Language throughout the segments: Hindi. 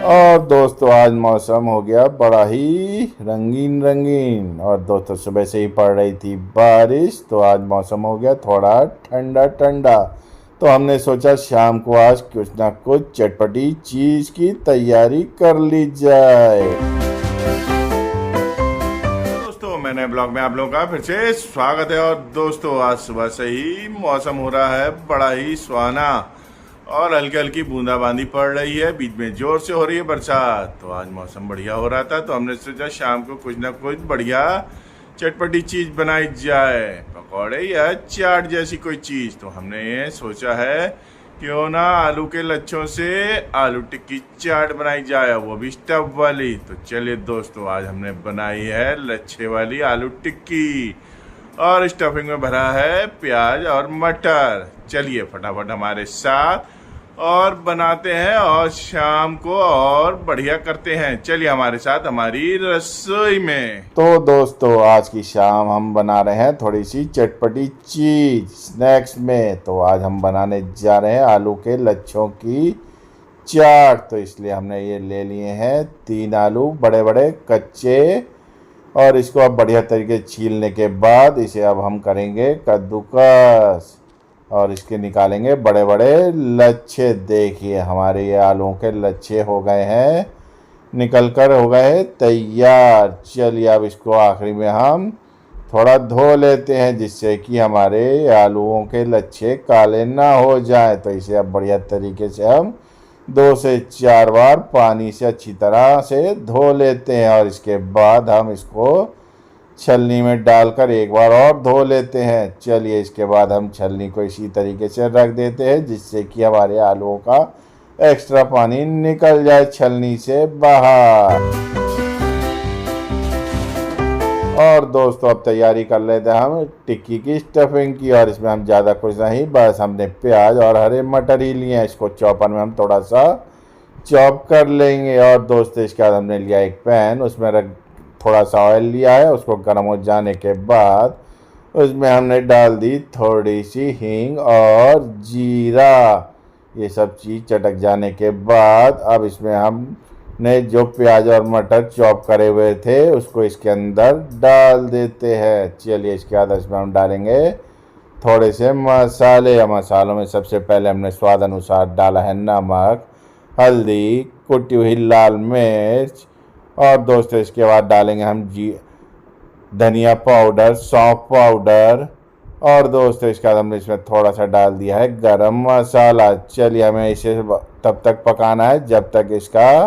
और दोस्तों आज मौसम हो गया बड़ा ही रंगीन रंगीन। और दोस्तों सुबह से ही पड़ रही थी बारिश, तो आज मौसम हो गया थोड़ा ठंडा ठंडा। तो हमने सोचा शाम को आज कुछ ना कुछ चटपटी चीज की तैयारी कर ली जाए। दोस्तों मैंने ब्लॉग में आप लोगों का फिर से स्वागत है। और दोस्तों आज सुबह से ही मौसम हो रहा है बड़ा ही सुहाना और हल्की हल्की बूंदाबांदी पड़ रही है, बीच में जोर से हो रही है बरसात। तो आज मौसम बढ़िया हो रहा था, तो हमने सोचा शाम को कुछ ना कुछ बढ़िया चटपटी चीज़ बनाई जाए, पकौड़े या चाट जैसी कोई चीज़। तो हमने ये सोचा है क्यों ना आलू के लच्छों से आलू टिक्की चाट बनाई जाए, वो भी स्टफ वाली। तो चलिए दोस्तों आज हमने बनाई है लच्छे वाली आलू टिक्की और स्टफिंग में भरा है प्याज और मटर। चलिए फटाफट हमारे साथ और बनाते हैं और शाम को और बढ़िया करते हैं। चलिए हमारे साथ हमारी रसोई में। तो दोस्तों आज की शाम हम बना रहे हैं थोड़ी सी चटपटी चीज स्नैक्स में। तो आज हम बनाने जा रहे हैं आलू के लच्छों की चाट। तो इसलिए हमने ये ले लिए हैं 3 आलू बड़े बड़े कच्चे, और इसको अब बढ़िया तरीके छीलने के बाद इसे अब हम करेंगे कद्दूकस और इसके निकालेंगे बड़े बड़े लच्छे। देखिए हमारे ये आलूओं के लच्छे हो गए हैं, निकल कर हो गए हैं तैयार। चलिए अब इसको आखिरी में हम थोड़ा धो लेते हैं, जिससे कि हमारे आलूओं के लच्छे काले ना हो जाए। तो इसे अब बढ़िया तरीके से हम 2 से 4 बार पानी से अच्छी तरह से धो लेते हैं, और इसके बाद हम इसको छलनी में डालकर एक बार और धो लेते हैं। चलिए इसके बाद हम छलनी को इसी तरीके से रख देते हैं, जिससे कि हमारे आलूओं का एक्स्ट्रा पानी निकल जाए छलनी से बाहर। और दोस्तों अब तैयारी कर लेते हैं हम टिक्की की स्टफिंग की, और इसमें हम ज़्यादा कुछ नहीं, बस हमने प्याज और हरे मटर ही लिए हैं। इसको चॉपर में हम थोड़ा सा चॉप कर लेंगे। और दोस्तों इसके बाद हमने लिया एक पैन, उसमें थोड़ा सा ऑयल लिया है। उसको गर्म हो जाने के बाद उसमें हमने डाल दी थोड़ी सी हींग और जीरा। ये सब चीज़ चटक जाने के बाद अब इसमें हमने जो प्याज और मटर चॉप करे हुए थे उसको इसके अंदर डाल देते हैं। चलिए इसके बाद इसमें हम डालेंगे थोड़े से मसाले। मसालों में सबसे पहले हमने स्वाद अनुसार डाला है नमक, हल्दी, कुटी हुई लाल मिर्च, और दोस्तों इसके बाद डालेंगे हम धनिया पाउडर, सौंफ पाउडर, और दोस्तों इसके बाद हमने इसमें थोड़ा सा डाल दिया है गरम मसाला। चलिए हमें इसे तब तक पकाना है जब तक इसका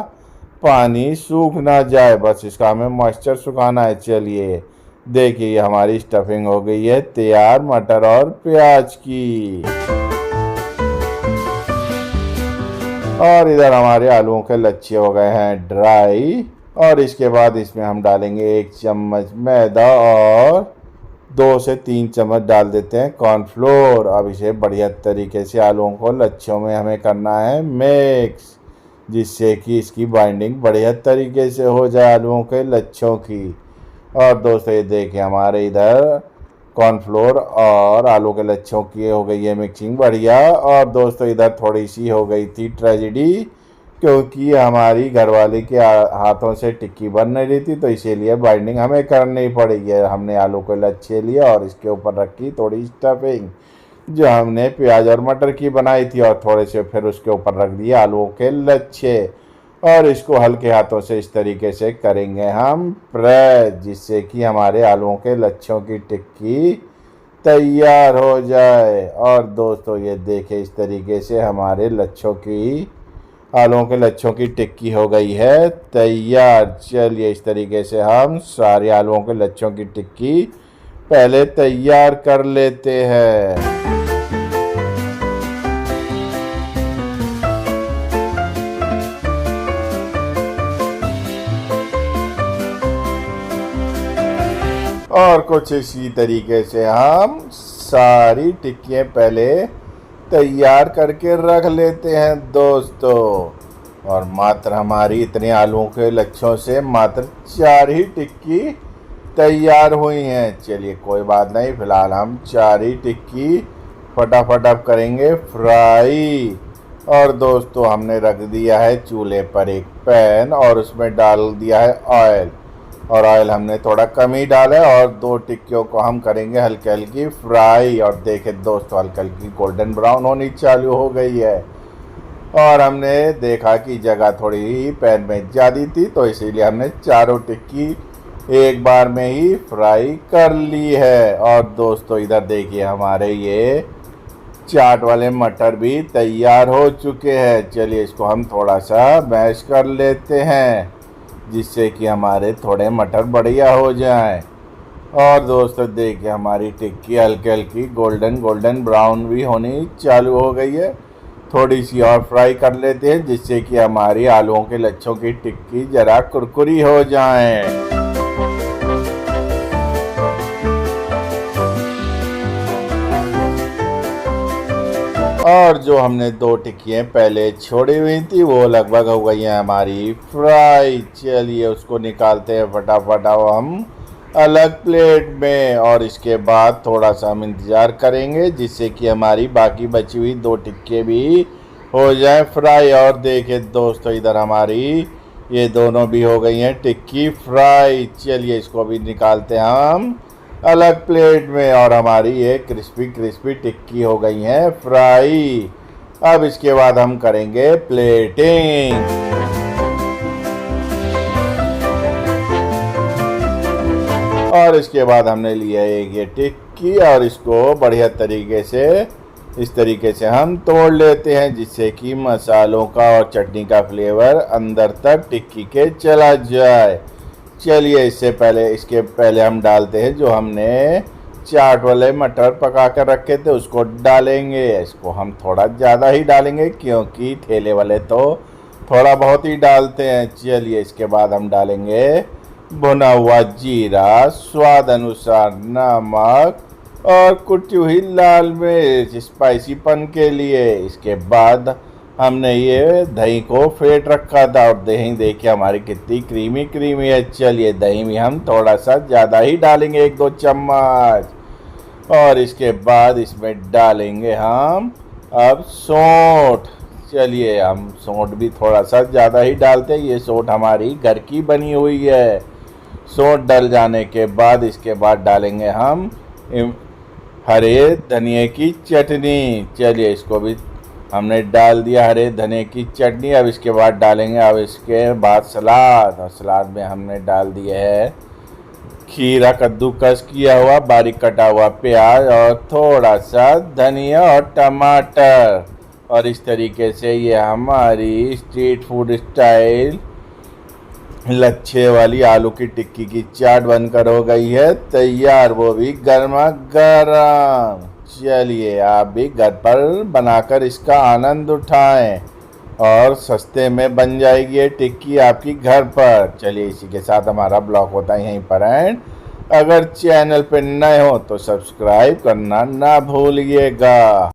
पानी सूख ना जाए, बस इसका हमें मॉइस्चर सुखाना है। चलिए देखिए हमारी स्टफिंग हो गई है तैयार मटर और प्याज की। और इधर हमारे आलूओं के लच्छे हो गए हैं ड्राई। और इसके बाद इसमें हम डालेंगे 1 चम्मच मैदा और 2 से 3 चम्मच डाल देते हैं कॉर्नफ्लोर। अब इसे बढ़िया तरीके से आलूओं को लच्छों में हमें करना है मिक्स, जिससे कि इसकी बाइंडिंग बढ़िया तरीके से हो जाए आलूओं के लच्छों की। और दोस्तों ये देखिए हमारे इधर कॉर्नफ्लोर और आलू के लच्छों की हो गई है मिक्सिंग बढ़िया। और दोस्तों इधर थोड़ी सी हो गई थी ट्रेजेडी, क्योंकि हमारी घरवाली के हाथों से टिक्की बन नहीं रही थी, तो इसीलिए बाइंडिंग हमें करनी पड़ी है। हमने आलू के लच्छे लिए और इसके ऊपर रखी थोड़ी स्टफिंग जो हमने प्याज और मटर की बनाई थी, और थोड़े से फिर उसके ऊपर रख दिए आलूओं के लच्छे, और इसको हल्के हाथों से इस तरीके से करेंगे हम प्रेस, जिससे कि हमारे आलूओं के लच्छों की टिक्की तैयार हो जाए। और दोस्तों ये देखें इस तरीके से हमारे आलूओं के लच्छों की टिक्की हो गई है तैयार। चलिए इस तरीके से हम सारे आलूओं के लच्छों की टिक्की पहले तैयार कर लेते हैं। और कुछ इसी तरीके से हम सारी टिक्कियाँ पहले तैयार करके रख लेते हैं दोस्तों। और मात्र हमारी इतने आलूओं के लच्छों से मात्र 4 ही टिक्की तैयार हुई हैं। चलिए कोई बात नहीं, फिलहाल हम 4 ही टिक्की फटाफट अब करेंगे फ्राई। और दोस्तों हमने रख दिया है चूल्हे पर एक पैन और उसमें डाल दिया है ऑयल। और ऑयल हमने थोड़ा कम ही डाला है और 2 टिक्कियों को हम करेंगे हल्की हल्की फ्राई। और देखें दोस्तों हल्की हल्की गोल्डन ब्राउन होनी चालू हो गई है। और हमने देखा कि जगह थोड़ी ही पैन में ज़्यादा थी तो इसीलिए हमने चारों टिक्की एक बार में ही फ्राई कर ली है। और दोस्तों इधर देखिए हमारे ये चाट वाले मटर भी तैयार हो चुके हैं। चलिए इसको हम थोड़ा सा मैश कर लेते हैं जिससे कि हमारे थोड़े मटर बढ़िया हो जाएं। और दोस्तों देखिए हमारी टिक्की हल्की हल्की गोल्डन गोल्डन ब्राउन भी होनी चालू हो गई है। थोड़ी सी और फ्राई कर लेते हैं जिससे कि हमारी आलूओं के लच्छों की टिक्की ज़रा कुरकुरी हो जाएं। और जो हमने 2 टिक्कियाँ पहले छोड़ी हुई थी वो लगभग हो गई हैं हमारी फ्राई। चलिए उसको निकालते हैं फटाफट अब हम अलग प्लेट में। और इसके बाद थोड़ा सा हम इंतज़ार करेंगे जिससे कि हमारी बाकी बची हुई 2 टिक्के भी हो जाए फ्राई। और देखिए दोस्तों इधर हमारी ये दोनों भी हो गई हैं टिक्की फ्राई। चलिए इसको भी निकालते हैं हम अलग प्लेट में। और हमारी ये क्रिस्पी क्रिस्पी टिक्की हो गई हैं फ्राई। अब इसके बाद हम करेंगे प्लेटिंग। और इसके बाद हमने लिया एक ये टिक्की और इसको बढ़िया तरीके से इस तरीके से हम तोड़ लेते हैं जिससे कि मसालों का और चटनी का फ्लेवर अंदर तक टिक्की के चला जाए। चलिए इसके पहले हम डालते हैं जो हमने चाट वाले मटर पका कर रखे थे उसको डालेंगे। इसको हम थोड़ा ज़्यादा ही डालेंगे क्योंकि ठेले वाले तो थोड़ा बहुत ही डालते हैं। चलिए इसके बाद हम डालेंगे भुना हुआ जीरा, स्वाद अनुसार नमक और कुटी हुई लाल मिर्च स्पाइसीपन के लिए। इसके बाद हमने ये दही को फेंट रखा था और दही देखिए हमारी कितनी क्रीमी क्रीमी है। चलिए दही में हम थोड़ा सा ज़्यादा ही डालेंगे 1-2 चम्मच। और इसके बाद इसमें डालेंगे हम अब सौंठ। चलिए हम सौंठ भी थोड़ा सा ज़्यादा ही डालते हैं, ये सौंठ हमारी घर की बनी हुई है। सौंठ डल जाने के बाद इसके बाद डालेंगे हम हरे धनिए की चटनी। चलिए इसको भी हमने डाल दिया हरे धनिए की चटनी। अब इसके बाद डालेंगे अब इसके बाद सलाद। और सलाद में हमने डाल दिया है खीरा कद्दूकस किया हुआ, बारीक कटा हुआ प्याज और थोड़ा सा धनिया और टमाटर। और इस तरीके से ये हमारी स्ट्रीट फूड स्टाइल लच्छे वाली आलू की टिक्की की चाट बनकर हो गई है तैयार, वो भी गर्मा गर्म। चलिए आप भी घर पर बनाकर इसका आनंद उठाएं और सस्ते में बन जाएगी ये टिक्की आपकी घर पर। चलिए इसी के साथ हमारा ब्लॉग होता है यहीं पर एंड। अगर चैनल पर नए हो तो सब्सक्राइब करना ना भूलिएगा।